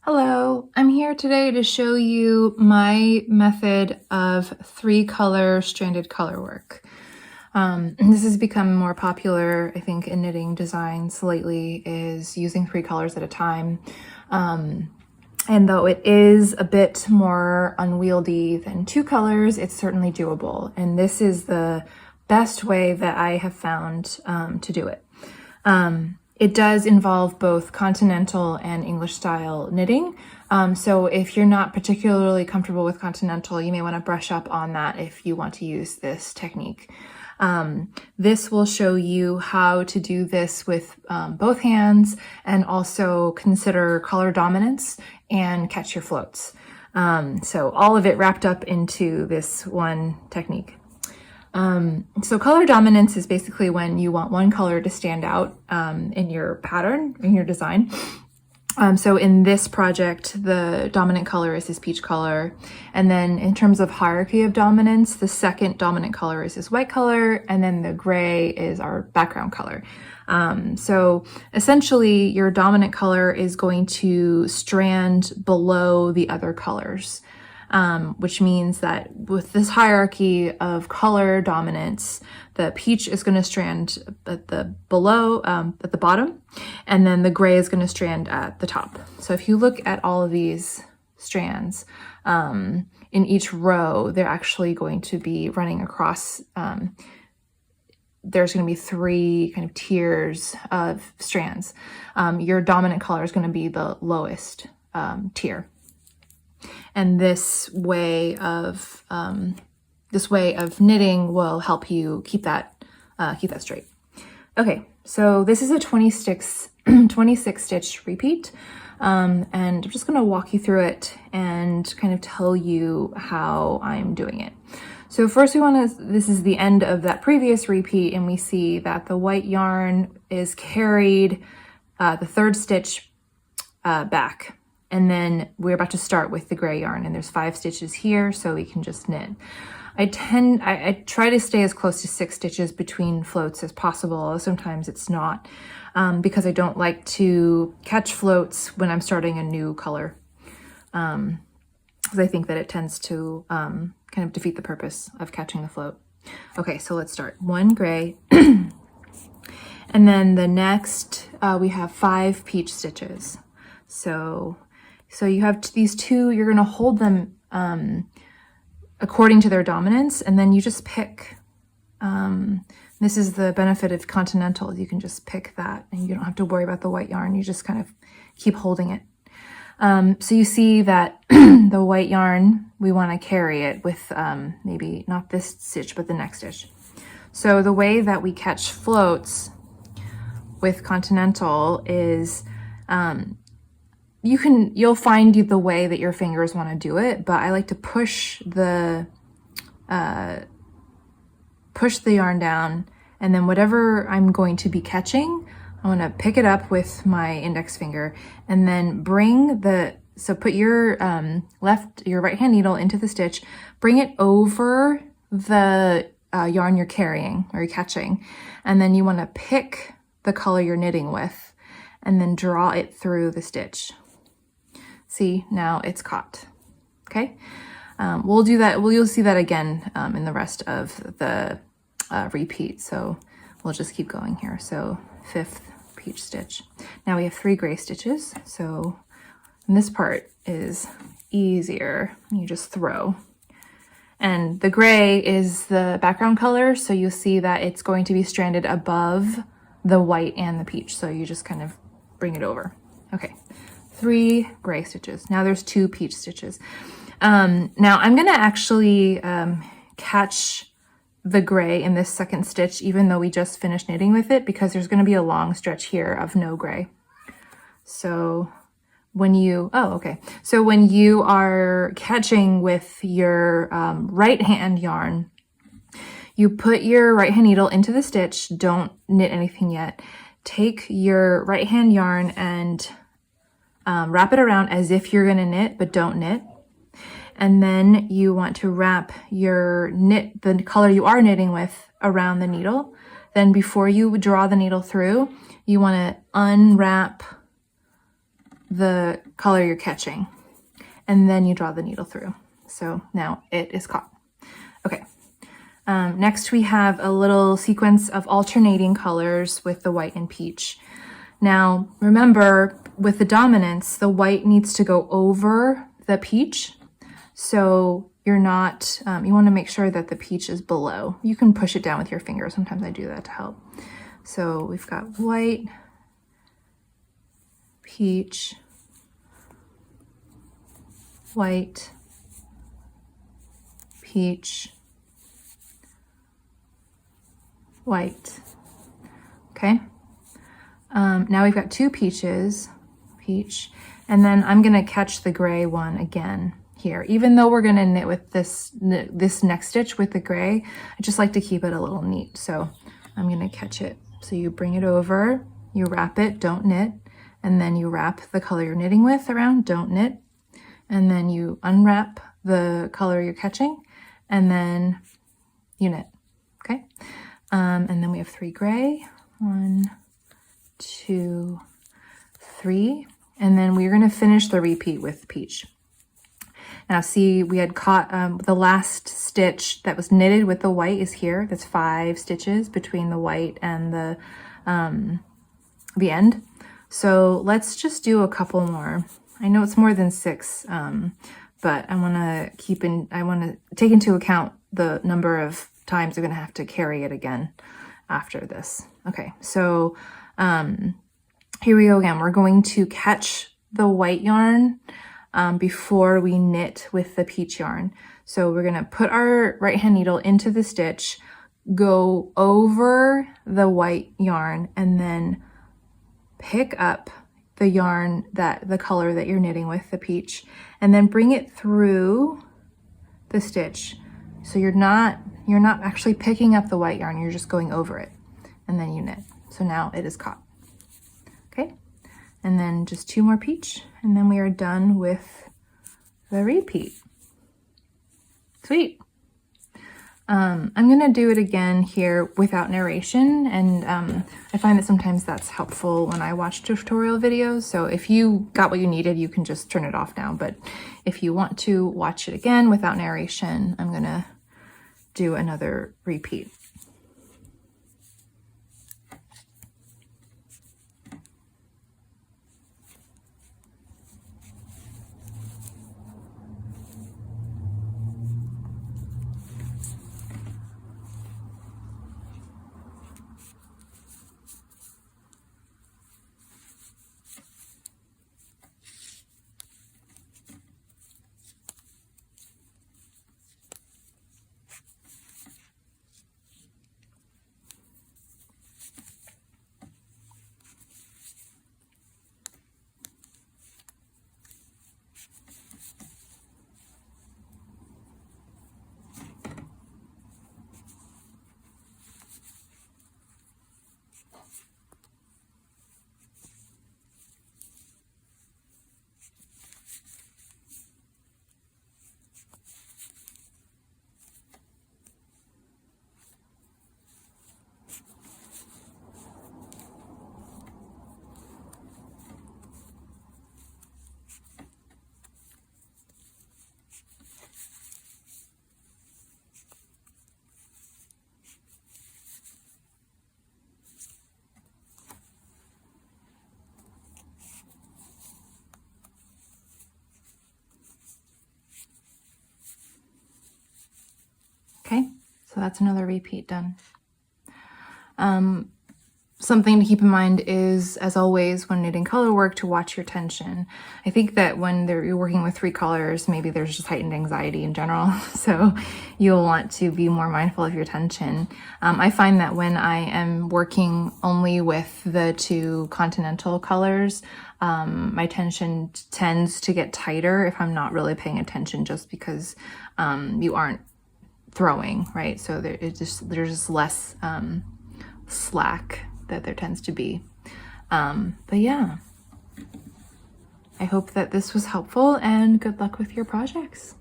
Hello, I'm here today to show you my method of 3-color stranded color work. This has become more popular, I think, in knitting designs lately, is using 3 colors at a time. And though it is a bit more unwieldy than 2 colors, it's certainly doable. And this is the best way that I have found to do it. It does involve both continental and English style knitting. So if you're not particularly comfortable with continental, you may want to brush up on that if you want to use this technique. This will show you how to do this with both hands, and also consider color dominance and catch your floats. So all of it wrapped up into this one technique. So color dominance is basically when you want one color to stand out in your pattern, in your design. So in this project, the dominant color is this peach color. And then in terms of hierarchy of dominance, the second dominant color is this white color, and then the gray is our background color. So essentially your dominant color is going to strand below the other colors. Which means that with this hierarchy of color dominance, the peach is going to strand at the bottom, and then the gray is going to strand at the top. So if you look at all of these strands, in each row, they're actually going to be running across, there's going to be 3 kind of tiers of strands. Your dominant color is going to be the lowest tier. And this way of knitting will help you keep that straight. Okay, so this is a 26 stitch repeat, and I'm just going to walk you through it and kind of tell you how I'm doing it. So first this is the end of that previous repeat, and we see that the white yarn is carried the 3rd stitch back. And then we're about to start with the gray yarn, and there's 5 stitches here, so we can just knit. I try to stay as close to 6 stitches between floats as possible. Sometimes it's not, because I don't like to catch floats when I'm starting a new color, because I think that it tends to kind of defeat the purpose of catching the float. Okay, so let's start. 1 gray, and then the next we have 5 peach stitches. So you have these 2, you're going to hold them according to their dominance, and then you just pick. This is the benefit of continental. You can just pick that, and you don't have to worry about the white yarn. You just kind of keep holding it. So you see that the white yarn, we want to carry it with maybe not this stitch, but the next stitch. So the way that we catch floats with continental is you'll find the way that your fingers want to do it, but I like to push the yarn down, and then whatever I'm going to be catching, I want to pick it up with my index finger, and then put your your right hand needle into the stitch, bring it over the yarn you're carrying or you're catching, and then you want to pick the color you're knitting with, and then draw it through the stitch. See, now it's caught. Okay, we'll do that. You'll see that again in the rest of the repeat. So we'll just keep going here. So 5th peach stitch. Now we have 3 gray stitches. So this part is easier. You just throw. And the gray is the background color. So you'll see that it's going to be stranded above the white and the peach. So you just kind of bring it over. Okay. 3 gray stitches. Now there's 2 peach stitches. Now I'm going to actually catch the gray in this 2nd stitch, even though we just finished knitting with it, because there's going to be a long stretch here of no gray. So when you are catching with your right hand yarn, you put your right hand needle into the stitch. Don't knit anything yet. Take your right hand yarn and wrap it around as if you're going to knit, but don't knit. And then you want to wrap the color you are knitting with around the needle. Then before you draw the needle through, you want to unwrap the color you're catching, and then you draw the needle through. So now it is caught. Okay. Next we have a little sequence of alternating colors with the white and peach. Now remember, with the dominance, the white needs to go over the peach. So you're not, you want to make sure that the peach is below. You can push it down with your finger. Sometimes I do that to help. So we've got white, peach, white, peach, white. Okay. Now we've got two peaches, peach, and then I'm gonna catch the gray one again here. Even though we're gonna knit with this next stitch with the gray, I just like to keep it a little neat. So I'm gonna catch it. So you bring it over, you wrap it, don't knit, and then you wrap the color you're knitting with around, don't knit, and then you unwrap the color you're catching, and then you knit, okay? And then we have 3 gray, 1, 2, 3, and then we're gonna finish the repeat with peach. Now see, we had caught the last stitch that was knitted with the white is here. That's 5 stitches between the white and the end. So let's just do a couple more. I know it's more than 6, but I want to take into account the number of times I'm going to have to carry it again after this. Okay, so here we go again. We're going to catch the white yarn before we knit with the peach yarn. So we're going to put our right hand needle into the stitch, go over the white yarn, and then pick up the yarn, the color that you're knitting with, the peach, and then bring it through the stitch. So you're not actually picking up the white yarn, you're just going over it, and then you knit. So now it is caught. Okay, and then just 2 more peach, and then we are done with the repeat. Sweet. I'm gonna do it again here without narration, and I find that sometimes that's helpful when I watch tutorial videos. So if you got what you needed, you can just turn it off now. But if you want to watch it again without narration, I'm gonna do another repeat. Okay, so that's another repeat done. Something to keep in mind is, as always, when knitting color work, to watch your tension. I think that when you're working with 3 colors, maybe there's just heightened anxiety in general. So you'll want to be more mindful of your tension. I find that when I am working only with the 2 continental colors, my tension tends to get tighter if I'm not really paying attention, just because you aren't throwing, right? So there's just less slack that there tends to be. But yeah, I hope that this was helpful, and good luck with your projects.